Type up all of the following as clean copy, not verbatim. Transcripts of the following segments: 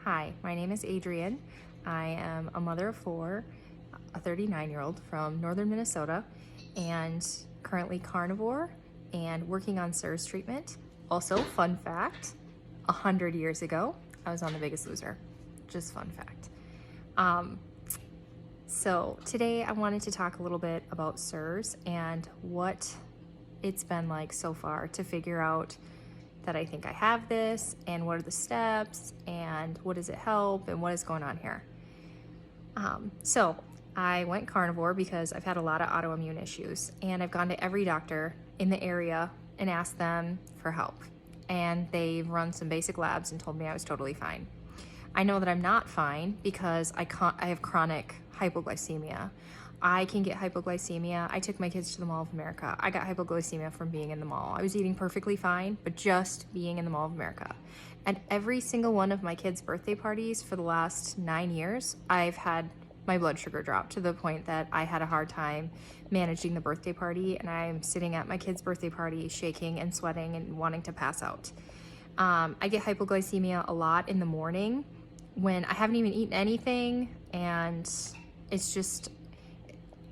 Hi, my name is Adrienne. I am a mother of four, a 39-year-old from northern Minnesota, and currently carnivore and working on CIRS treatment. Also, fun fact, 100 years ago, I was on The Biggest Loser. Just fun fact. So today I wanted to talk a little bit about CIRS and what it's been like so far to figure out that I think I have this, and what are the steps, and what does it help, and what is going on here. So I went carnivore because I've had a lot of autoimmune issues, and I've gone to every doctor in the area and asked them for help. And they've run some basic labs and told me I was totally fine. I know that I'm not fine because I have chronic hypoglycemia. I can get hypoglycemia. I took my kids to the Mall of America. I got hypoglycemia from being in the mall. I was eating perfectly fine, but just being in the Mall of America. And every single one of my kids' birthday parties for the last 9 years, I've had my blood sugar drop to the point that I had a hard time managing the birthday party, and I'm sitting at my kid's birthday party shaking and sweating and wanting to pass out. I get hypoglycemia a lot in the morning when I haven't even eaten anything, and it's just,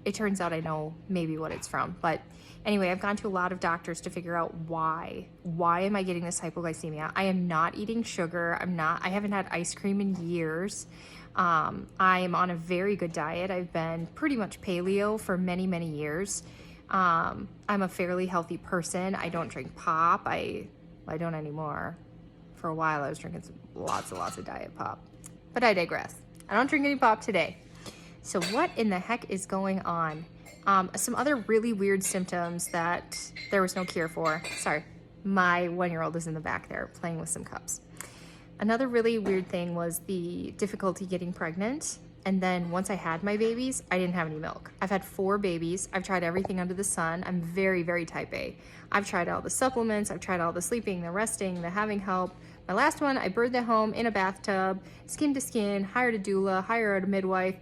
it turns out I know maybe what it's from. But anyway, I've gone to a lot of doctors to figure out why am I getting this hypoglycemia. I am not eating sugar. I haven't had ice cream in years. I am on a very good diet. I've been pretty much paleo for many, many years. I'm a fairly healthy person. I don't drink pop. I don't anymore. For a while I was drinking lots and lots of diet pop, but I digress. I don't drink any pop today. So what in the heck is going on? Some other really weird symptoms that there was no cure for. Sorry, my 1-year-old is in the back there playing with some cups. Another really weird thing was the difficulty getting pregnant. And then once I had my babies, I didn't have any milk. I've had 4 babies. I've tried everything under the sun. I'm very, very type A. I've tried all the supplements. I've tried all the sleeping, the resting, the having help. My last one, I birthed at home in a bathtub, skin to skin, hired a doula, hired a midwife,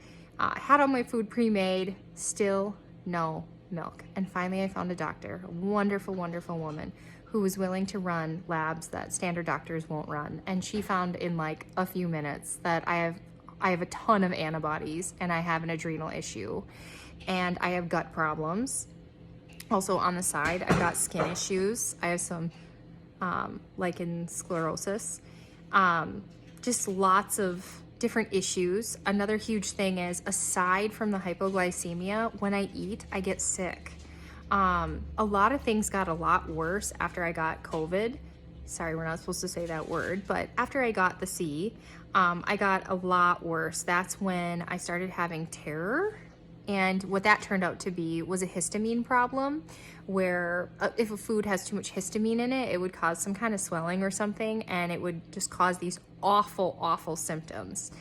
had all my food pre-made, still no milk. And finally I found a doctor, a wonderful, wonderful woman who was willing to run labs that standard doctors won't run. And she found in like a few minutes that I have a ton of antibodies, and I have an adrenal issue, and I have gut problems. Also on the side, I've got skin issues. I have some lichen sclerosis, just lots of different issues. Another huge thing is, aside from the hypoglycemia, when I eat, I get sick. A lot of things got a lot worse after I got COVID. Sorry, we're not supposed to say that word, but after I got the C, I got a lot worse. That's when I started having terror. And what that turned out to be was a histamine problem, where if a food has too much histamine in it, it would cause some kind of swelling or something, and it would just cause these awful, awful symptoms.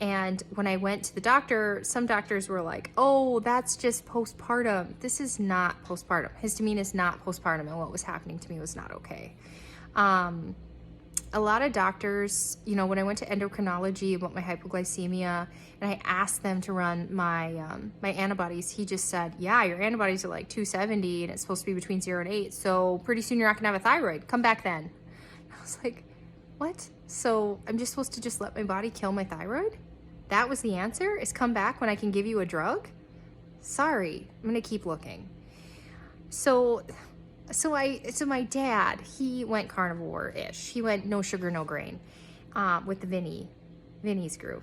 And when I went to the doctor, some doctors were like, oh, that's just postpartum. This is not postpartum. Histamine is not postpartum, and what was happening to me was not okay. A lot of doctors, you know, when I went to endocrinology about my hypoglycemia and I asked them to run my my antibodies, he just said, yeah, your antibodies are like 270 and it's supposed to be between 0 and 8. So pretty soon you're not gonna have a thyroid. Come back then. I was like, what? So I'm just supposed to just let my body kill my thyroid? That was the answer? Is come back when I can give you a drug? Sorry, I'm gonna keep looking. So my dad, he went carnivore-ish. He went no sugar, no grain, with the Vinny's groove.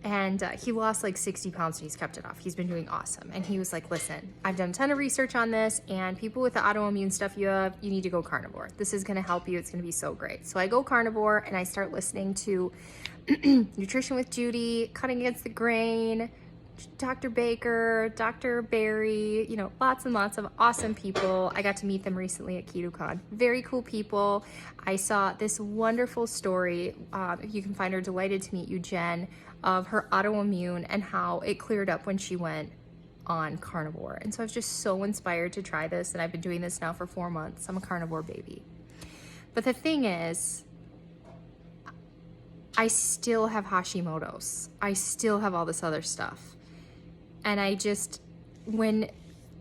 And he lost like 60 pounds and he's kept it off. He's been doing awesome. And he was like, listen, I've done a ton of research on this, and people with the autoimmune stuff you have, you need to go carnivore. This is gonna help you. It's gonna be so great. So I go carnivore and I start listening to Nutrition with Judy, Cutting Against the Grain, Dr. Baker, Dr. Barry, you know, lots and lots of awesome people. I got to meet them recently at KetoCon. Very cool people. I saw this wonderful story, you can find her, Delighted to Meet You, Jen, of her autoimmune and how it cleared up when she went on carnivore. And so I was just so inspired to try this, and I've been doing this now for 4 months. I'm a carnivore baby. But the thing is, I still have Hashimoto's. I still have all this other stuff. And when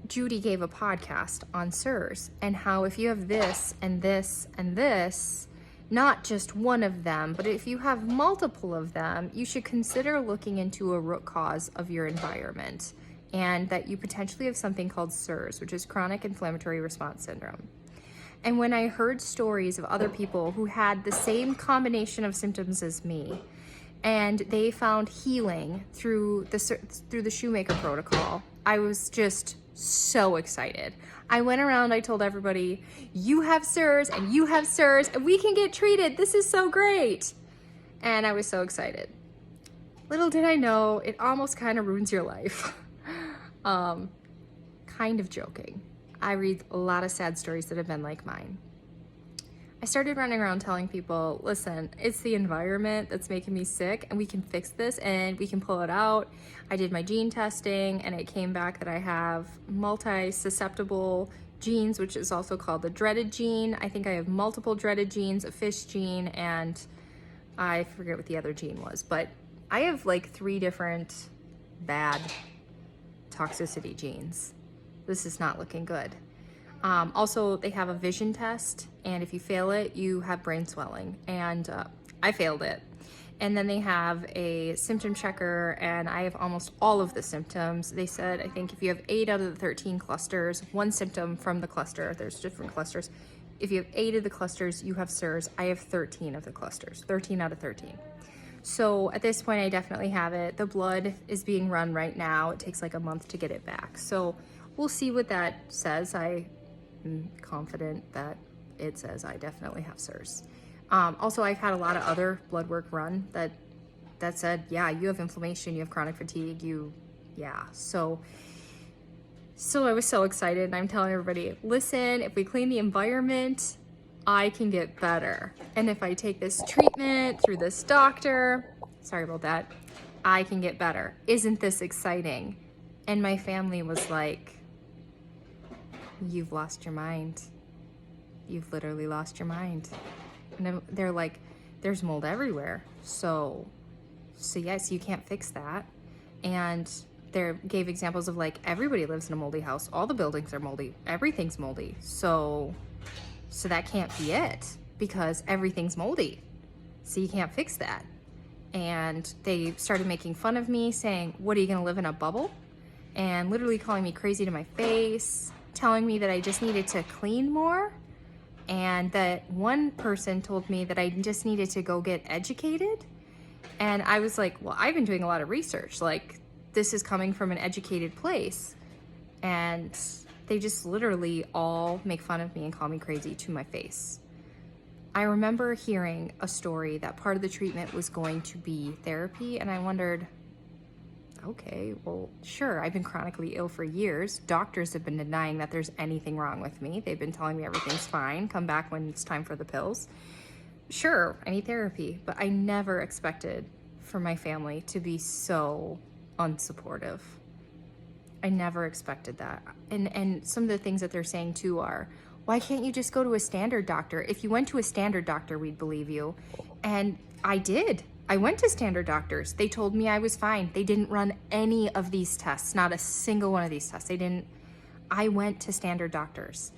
Judy gave a podcast on CIRS and how if you have this and this and this, not just one of them, but if you have multiple of them, you should consider looking into a root cause of your environment, and that you potentially have something called CIRS, which is chronic inflammatory response syndrome. And when I heard stories of other people who had the same combination of symptoms as me, and they found healing through the Shoemaker protocol, I was just so excited. I went around, I told everybody, you have CIRS and you have CIRS and we can get treated. This is so great. And I was so excited. Little did I know, it almost kind of ruins your life. Kind of joking. I read a lot of sad stories that have been like mine. I started running around telling people, listen, it's the environment that's making me sick and we can fix this and we can pull it out. I did my gene testing and it came back that I have multi-susceptible genes, which is also called the dreaded gene. I think I have multiple dreaded genes, a fish gene, and I forget what the other gene was, but I have like 3 different bad toxicity genes. This is not looking good. Also, they have a vision test, and if you fail it, you have brain swelling, and I failed it. And then they have a symptom checker, and I have almost all of the symptoms. They said, I think if you have 8 out of the 13 clusters, 1 symptom from the cluster, there's different clusters. If you have 8 of the clusters, you have CIRS. I have 13 of the clusters, 13 out of 13. So at this point, I definitely have it. The blood is being run right now. It takes like a month to get it back. So we'll see what that says. I'm confident that it says I definitely have CIRS. Also, I've had a lot of other blood work run that said, yeah, you have inflammation, you have chronic fatigue, So I was so excited, and I'm telling everybody, listen, if we clean the environment, I can get better. And if I take this treatment through this doctor, sorry about that, I can get better. Isn't this exciting? And my family was like, you've lost your mind. You've literally lost your mind. And they're like, there's mold everywhere. So yes, you can't fix that. And they gave examples of like, everybody lives in a moldy house. All the buildings are moldy. Everything's moldy. So that can't be it, because everything's moldy. So you can't fix that. And they started making fun of me, saying, what, are you gonna live in a bubble? And literally calling me crazy to my face, telling me that I just needed to clean more. And that one person told me that I just needed to go get educated. And I was like, well, I've been doing a lot of research. Like, this is coming from an educated place. And they just literally all make fun of me and call me crazy to my face. I remember hearing a story that part of the treatment was going to be therapy, and I wondered, okay, well, sure, I've been chronically ill for years. Doctors have been denying that there's anything wrong with me. They've been telling me everything's fine. Come back when it's time for the pills. Sure, I need therapy, but I never expected for my family to be so unsupportive. I never expected that. And some of the things that they're saying too are, why can't you just go to a standard doctor? If you went to a standard doctor, we'd believe you. And I did. I went to standard doctors. They told me I was fine. They didn't run any of these tests, not a single one of these tests. I went to standard doctors.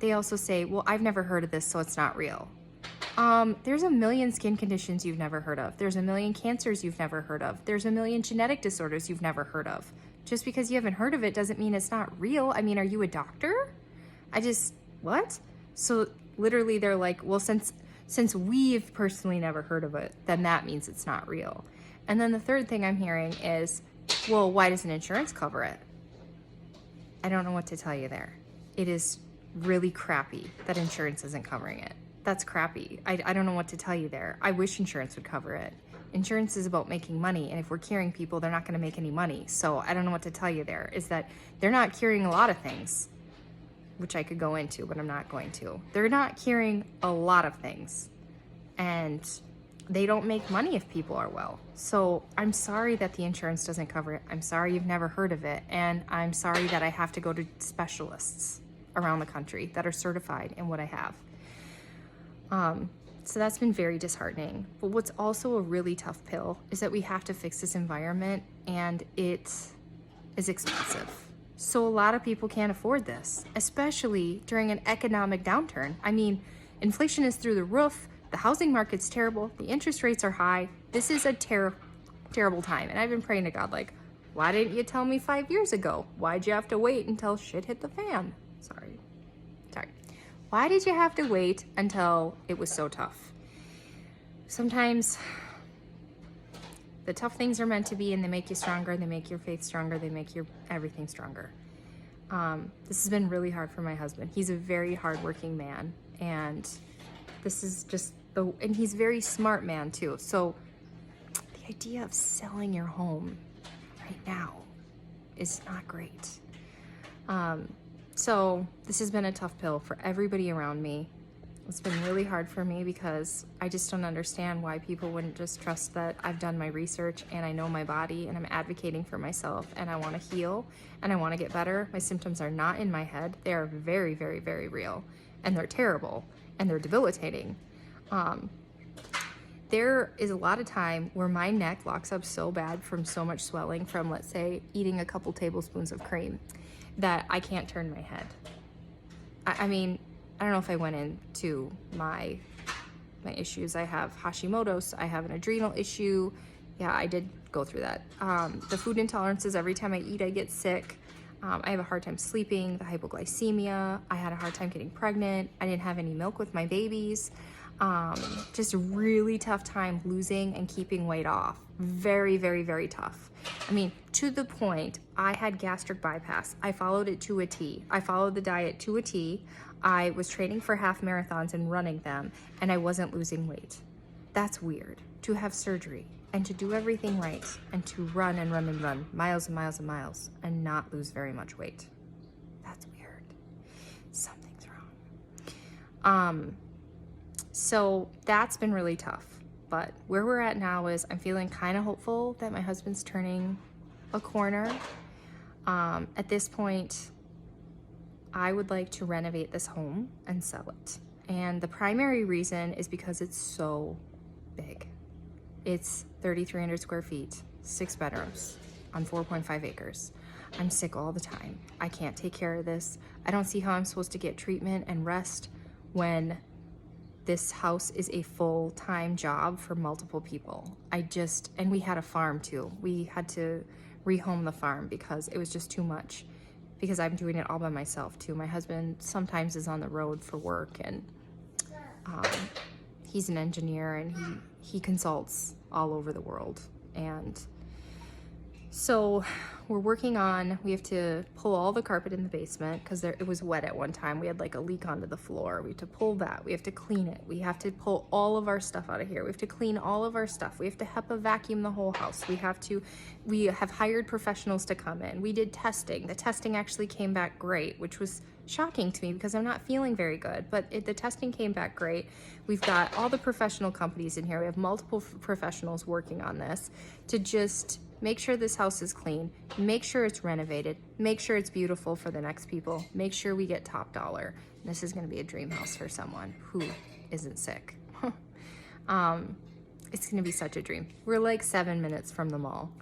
They also say, well, I've never heard of this, so it's not real. There's a million skin conditions you've never heard of. There's a million cancers you've never heard of. There's a million genetic disorders you've never heard of. Just because you haven't heard of it doesn't mean it's not real. I mean, are you a doctor? What? So literally they're like, well, since we've personally never heard of it, then that means it's not real. And then the third thing I'm hearing is, well, why doesn't insurance cover it? I don't know what to tell you there. It is really crappy that insurance isn't covering it. That's crappy. I don't know what to tell you there. I wish insurance would cover it. Insurance is about making money, and if we're curing people, they're not going to make any money. So I don't know what to tell you there, is that they're not curing a lot of things, which I could go into, but I'm not going to. They're not curing a lot of things, and they don't make money if people are well. So I'm sorry that the insurance doesn't cover it. I'm sorry you've never heard of it, and I'm sorry that I have to go to specialists around the country that are certified in what I have. So that's been very disheartening. But what's also a really tough pill is that we have to fix this environment, and it is expensive. So a lot of people can't afford this, especially during an economic downturn. I mean, inflation is through the roof, the housing market's terrible. The interest rates are high. This is a terrible time. And I've been praying to God, like, why didn't you tell me 5 years ago? Why'd you have to wait until shit hit the fan? Sorry. Why did you have to wait until it was so tough? Sometimes the tough things are meant to be, and they make you stronger. They make your faith stronger. They make your everything stronger. This has been really hard for my husband. He's a very hardworking man, and this is just and he's a very smart man too. So the idea of selling your home right now is not great. So this has been a tough pill for everybody around me. It's been really hard for me because I just don't understand why people wouldn't just trust that I've done my research and I know my body and I'm advocating for myself and I want to heal and I want to get better. My symptoms are not in my head. They are very, very, very real, and they're terrible and they're debilitating. There is a lot of time where my neck locks up so bad from so much swelling from, let's say, eating a couple tablespoons of cream that I can't turn my head. I mean, I don't know if I went into my issues. I have Hashimoto's, I have an adrenal issue. Yeah, I did go through that. The food intolerances, every time I eat, I get sick. I have a hard time sleeping, the hypoglycemia. I had a hard time getting pregnant. I didn't have any milk with my babies. Just a really tough time losing and keeping weight off. Very, very, very tough. I mean, to the point, I had gastric bypass. I followed it to a T. I followed the diet to a T. I was training for half marathons and running them, and I wasn't losing weight. That's weird. To have surgery and to do everything right and to run and run and run miles and miles and miles and not lose very much weight. That's weird. Something's wrong. So that's been really tough. But where we're at now is I'm feeling kind of hopeful that my husband's turning a corner. At this point, I would like to renovate this home and sell it. And the primary reason is because it's so big. It's 3,300 square feet, 6 bedrooms on 4.5 acres. I'm sick all the time. I can't take care of this. I don't see how I'm supposed to get treatment and rest when this house is a full-time job for multiple people. And we had a farm too. We had to rehome the farm because it was just too much, because I'm doing it all by myself too. My husband sometimes is on the road for work, and he's an engineer and he consults all over the world. And so we have to pull all the carpet in the basement because it was wet at one time. We had like a leak onto the floor. We have to pull that. We have to clean it. We have to pull all of our stuff out of here. We have to clean all of our stuff. We have to HEPA vacuum the whole house. We have hired professionals to come in. We did testing. The testing actually came back great, which was shocking to me because I'm not feeling very good, but the testing came back great. We've got all the professional companies in here. We have multiple professionals working on this to just make sure this house is clean, make sure it's renovated, make sure it's beautiful for the next people, make sure we get top dollar. This is gonna be a dream house for someone who isn't sick. It's gonna be such a dream. We're like 7 minutes from the mall.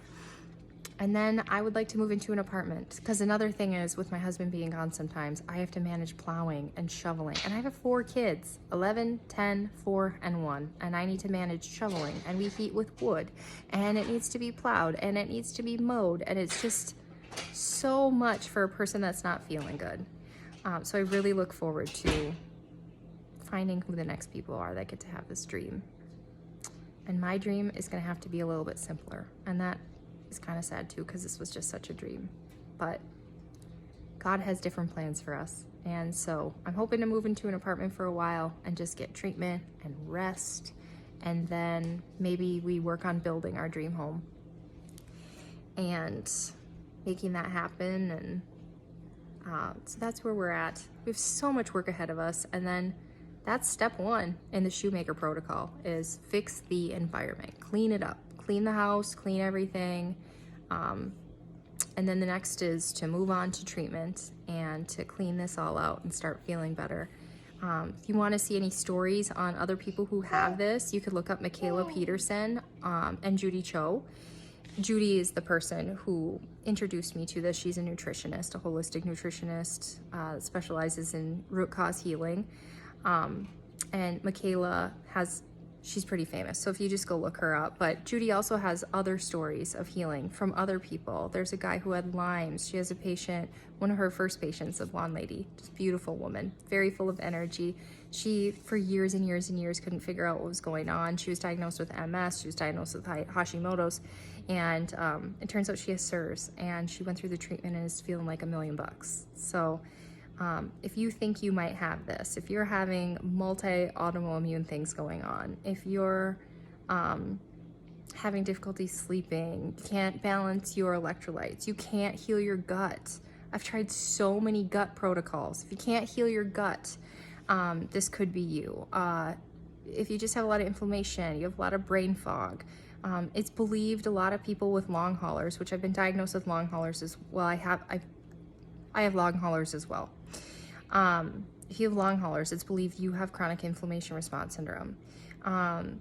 And then I would like to move into an apartment, because another thing is, with my husband being gone sometimes, I have to manage plowing and shoveling. And I have 4 kids, 11, 10, 4, and 1. And I need to manage shoveling, and we heat with wood, and it needs to be plowed, and it needs to be mowed. And it's just so much for a person that's not feeling good. So I really look forward to finding who the next people are that get to have this dream. And my dream is gonna have to be a little bit simpler. And that is kind of sad too, because this was just such a dream. But God has different plans for us. And so I'm hoping to move into an apartment for a while and just get treatment and rest. And then maybe we work on building our dream home and making that happen. And so that's where we're at. We have so much work ahead of us. And then that's step 1 in the Shoemaker protocol, is fix the environment, clean it up. Clean the house, clean everything. And then the next is to move on to treatment and to clean this all out and start feeling better. If you want to see any stories on other people who have this, you could look up Michaela Peterson and Judy Cho. Judy is the person who introduced me to this. She's a nutritionist, a holistic nutritionist, specializes in root cause healing. And Michaela she's pretty famous, so if you just go look her up. But Judy also has other stories of healing from other people. There's a guy who had Lyme's. She has a patient, one of her first patients, a blonde lady, just beautiful woman, very full of energy. She, for years and years and years, couldn't figure out what was going on. She was diagnosed with MS, she was diagnosed with Hashimoto's, and it turns out she has CIRS, and she went through the treatment and is feeling like $1 million. So if you think you might have this, if you're having multi-autoimmune things going on, if you're having difficulty sleeping, you can't balance your electrolytes, you can't heal your gut. I've tried so many gut protocols. If you can't heal your gut, this could be you. If you just have a lot of inflammation, you have a lot of brain fog, it's believed a lot of people with long haulers, which I've been diagnosed with long haulers as well. I have long haulers as well. If you have long haulers, it's believed you have chronic inflammation response syndrome.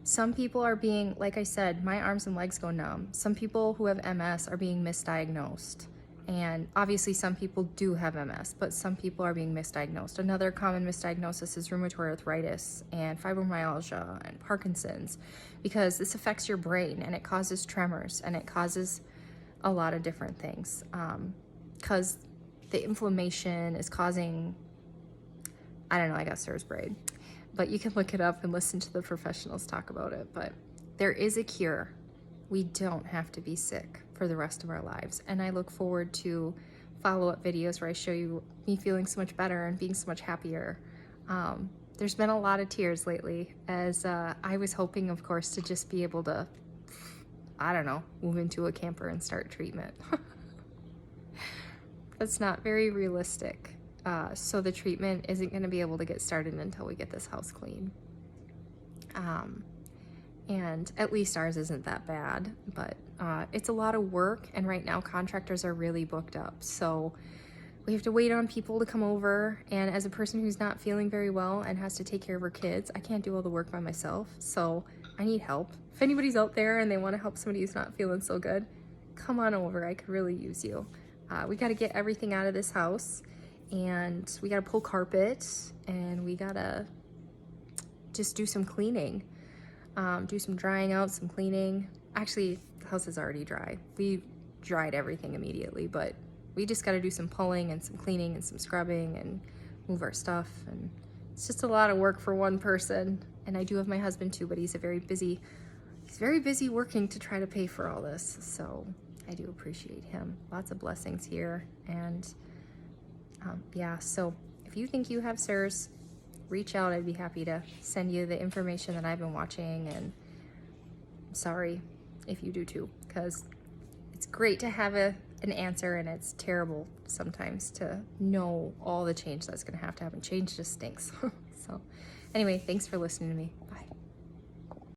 Some people are being, like I said, my arms and legs go numb. Some people who have MS are being misdiagnosed. And obviously some people do have MS, but some people are being misdiagnosed. Another common misdiagnosis is rheumatoid arthritis and fibromyalgia and Parkinson's, because this affects your brain and it causes tremors and it causes a lot of different things. Because the inflammation is causing, I don't know, I got CIRS brain, but you can look it up and listen to the professionals talk about it. But there is a cure. We don't have to be sick for the rest of our lives. And I look forward to follow-up videos where I show you me feeling so much better and being so much happier. There's been a lot of tears lately, as I was hoping, of course, to just be able to, I don't know, move into a camper and start treatment. That's not very realistic. So the treatment isn't going to be able to get started until we get this house clean. And at least ours isn't that bad, but it's a lot of work, and right now contractors are really booked up. So we have to wait on people to come over, and as a person who's not feeling very well and has to take care of her kids, I can't do all the work by myself, so I need help. If anybody's out there and they want to help somebody who's not feeling so good, come on over. I could really use you. We got to get everything out of this house, and we got to pull carpet, and we got to just do some cleaning, do some drying out, some cleaning. Actually, the house is already dry. We dried everything immediately, but we just got to do some pulling and some cleaning and some scrubbing and move our stuff. And it's just a lot of work for one person. And I do have my husband too, but he's very busy working to try to pay for all this. So I do appreciate him. Lots of blessings here. And yeah, so if you think you have CIRS, reach out. I'd be happy to send you the information that I've been watching. And I'm sorry if you do too, because it's great to have an answer, and it's terrible sometimes to know all the change that's going to have to happen. Change just stinks. So anyway, thanks for listening to me.